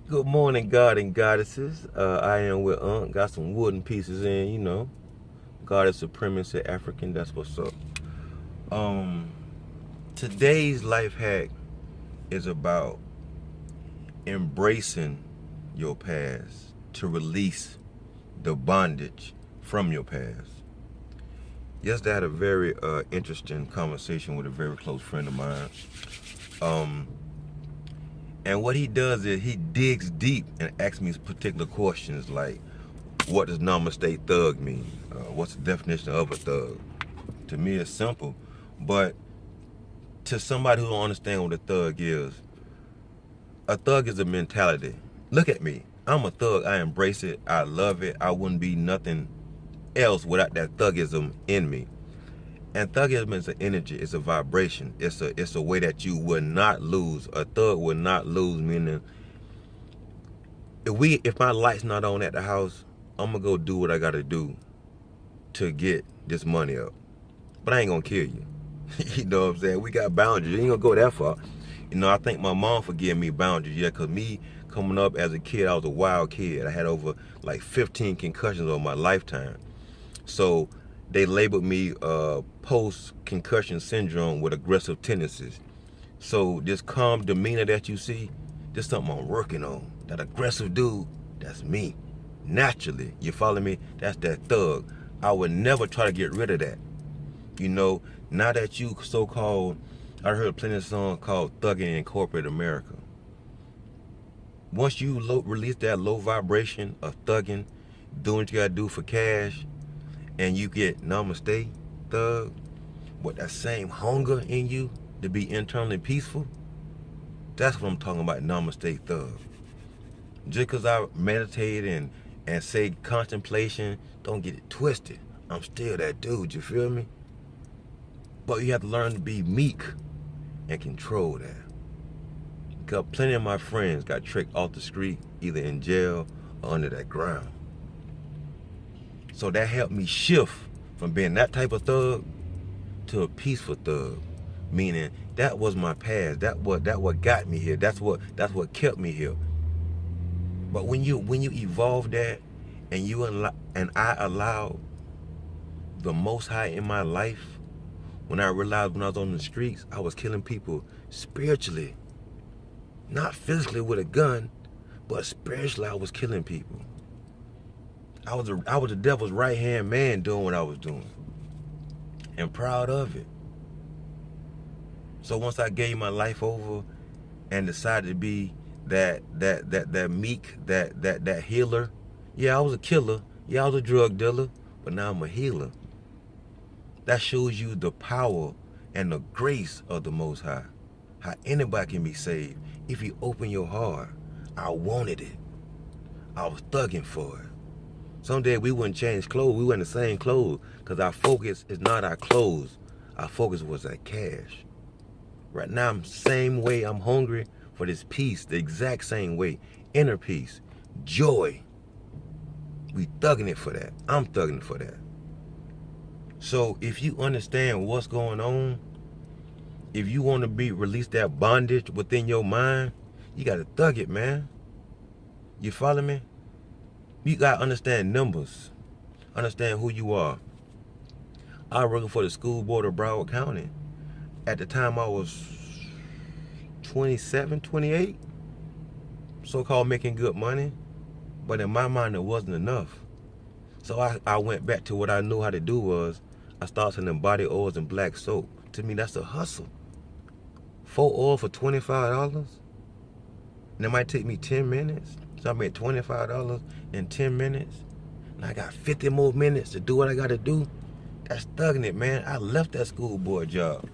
Good morning, God and goddesses. I am with Unc. Got some wooden pieces in, Goddess supremacy, African. That's what's up. Um, Today's life hack is about embracing your past to release the bondage from your past. Yesterday, I had a very interesting conversation with a very close friend of mine. Um, and what he does is he digs deep and asks me particular questions like, what does namaste thug mean? What's the definition of a thug? To me, it's simple, but to somebody who don't understand what a thug is a mentality. Look at me. I'm a thug. I embrace it. I love it. I wouldn't be nothing else without that thugism in me. And thugism is an energy. It's a vibration. It's a way that you will not lose. A thug will not lose. Meaning, if my light's not on at the house, I'm gonna go do what I gotta do to get this money up. But I ain't gonna kill you. You know what I'm saying? We got boundaries. You ain't gonna go that far. I think my mom forgave me boundaries. Yeah, because me coming up as a kid, I was a wild kid. I had over like 15 concussions over my lifetime. So they labeled me post-concussion syndrome with aggressive tendencies. So this calm demeanor that you see, this something I'm working on. That aggressive dude, that's me. Naturally, you follow me? That's that thug. I would never try to get rid of that. Now that you so-called, I heard plenty of songs called Thugging in Corporate America. Once you release that low vibration of thugging, doing what you gotta do for cash, and you get namaste, thug, with that same hunger in you to be internally peaceful, that's what I'm talking about, namaste, thug. Just because I meditate and say contemplation, don't get it twisted. I'm still that dude, you feel me? But you have to learn to be meek and control that. Because plenty of my friends got tricked off the street, either in jail or under that ground. So that helped me shift from being that type of thug to a peaceful thug. Meaning that was my past. That what got me here. That's what kept me here. But when you evolve that and I allow the Most High in my life, when I realized when I was on the streets, I was killing people spiritually. Not physically with a gun, but spiritually I was killing people. I was the devil's right-hand man doing what I was doing. And proud of it. So once I gave my life over and decided to be that meek, that healer, yeah, I was a killer, yeah, I was a drug dealer, but now I'm a healer. That shows you the power and the grace of the Most High. How anybody can be saved if you open your heart. I wanted it. I was thugging for it. Someday we wouldn't change clothes. We wear the same clothes because our focus is not our clothes. Our focus was that cash. Right now, I'm the same way. I'm hungry for this peace, the exact same way. Inner peace, joy. We thugging it for that. I'm thugging it for that. So if you understand what's going on, if you want to release that bondage within your mind, you got to thug it, man. You follow me? You got to understand numbers. Understand who you are. I was working for the school board of Broward County. At the time, I was 27, 28. So-called making good money. But in my mind, it wasn't enough. So I went back to what I knew how to do was, I started selling body oils and black soap. To me, that's a hustle. 4 oil for $25. And it might take me 10 minutes. So I made $25 in 10 minutes. And I got 50 more minutes to do what I got to do. That's thugging it, man. I left that school board job.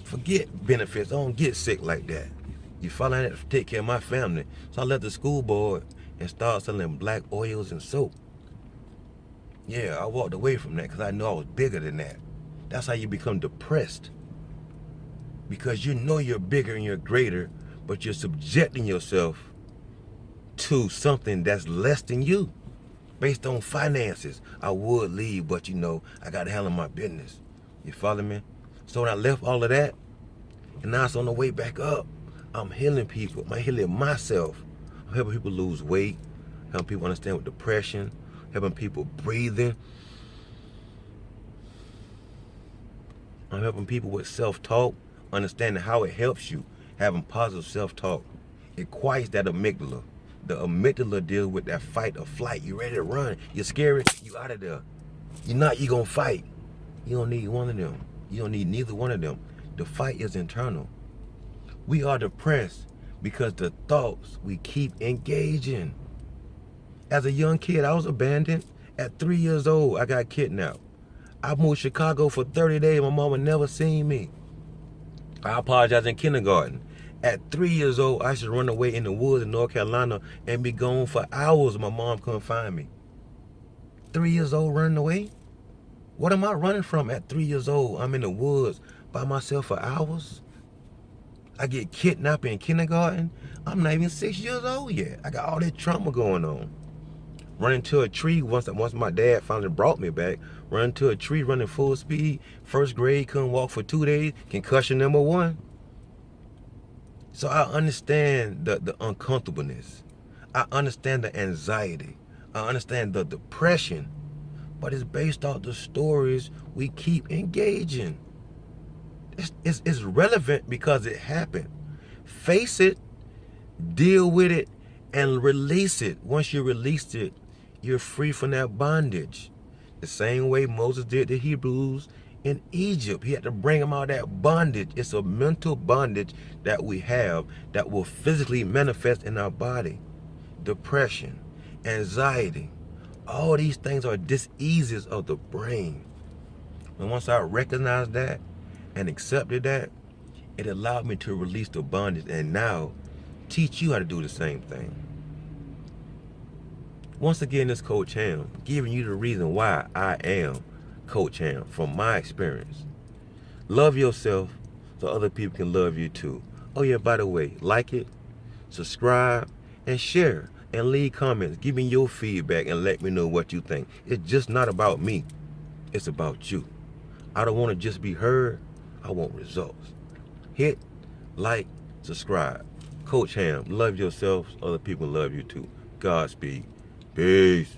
Forget benefits. I don't get sick like that. You follow? I had to take care of my family. So I left the school board and started selling black oils and soap. Yeah, I walked away from that because I knew I was bigger than that. That's how you become depressed. Because you know you're bigger and you're greater, but you're subjecting yourself to something that's less than you. Based on finances, I would leave, but I got to handle my business. You follow me? So when I left all of that, and now it's on the way back up, I'm healing people. I'm healing myself I'm helping people lose weight, helping people understand with depression, helping people breathing. I'm helping people with self-talk, understanding how it helps you, having positive self-talk. It quiets that amygdala. The amygdala deals with that fight or flight. You ready to run. You're scared. You out of there. You're not. You gonna fight. You don't need one of them. You don't need neither one of them. The fight is internal. We are depressed because the thoughts we keep engaging. As a young kid, I was abandoned. At 3 years old, I got kidnapped. I moved to Chicago for 30 days. My mama never seen me. I apologized in kindergarten. At 3 years old, I used to run away in the woods in North Carolina and be gone for hours. My mom couldn't find me. 3 years old running away? What am I running from at 3 years old? I'm in the woods by myself for hours. I get kidnapped in kindergarten. I'm not even 6 years old yet. I got all that trauma going on. Running to a tree once my dad finally brought me back. Running to a tree, running full speed. First grade, couldn't walk for 2 days. Concussion number 1. So I understand the uncomfortableness. I understand the anxiety. I understand the depression. But it's based off the stories we keep engaging. It's relevant because it happened. Face it, deal with it, and release it. Once you release it, you're free from that bondage. The same way Moses did the Hebrews in Egypt. He had to bring them out of that bondage. It's a mental bondage that we have that will physically manifest in our body. Depression, anxiety, all these things are diseases of the brain. And once I recognized that and accepted that, it allowed me to release the bondage and now teach you how to do the same thing. Once again, this Coach Hamm, giving you the reason why I am Coach Hamm from my experience. Love yourself so other people can love you too. Oh yeah, by the way, like it, subscribe, and share, and leave comments. Give me your feedback and let me know what you think. It's just not about me. It's about you. I don't want to just be heard. I want results. Hit, like, subscribe. Coach Hamm, love yourself so other people love you too. Godspeed. Peace.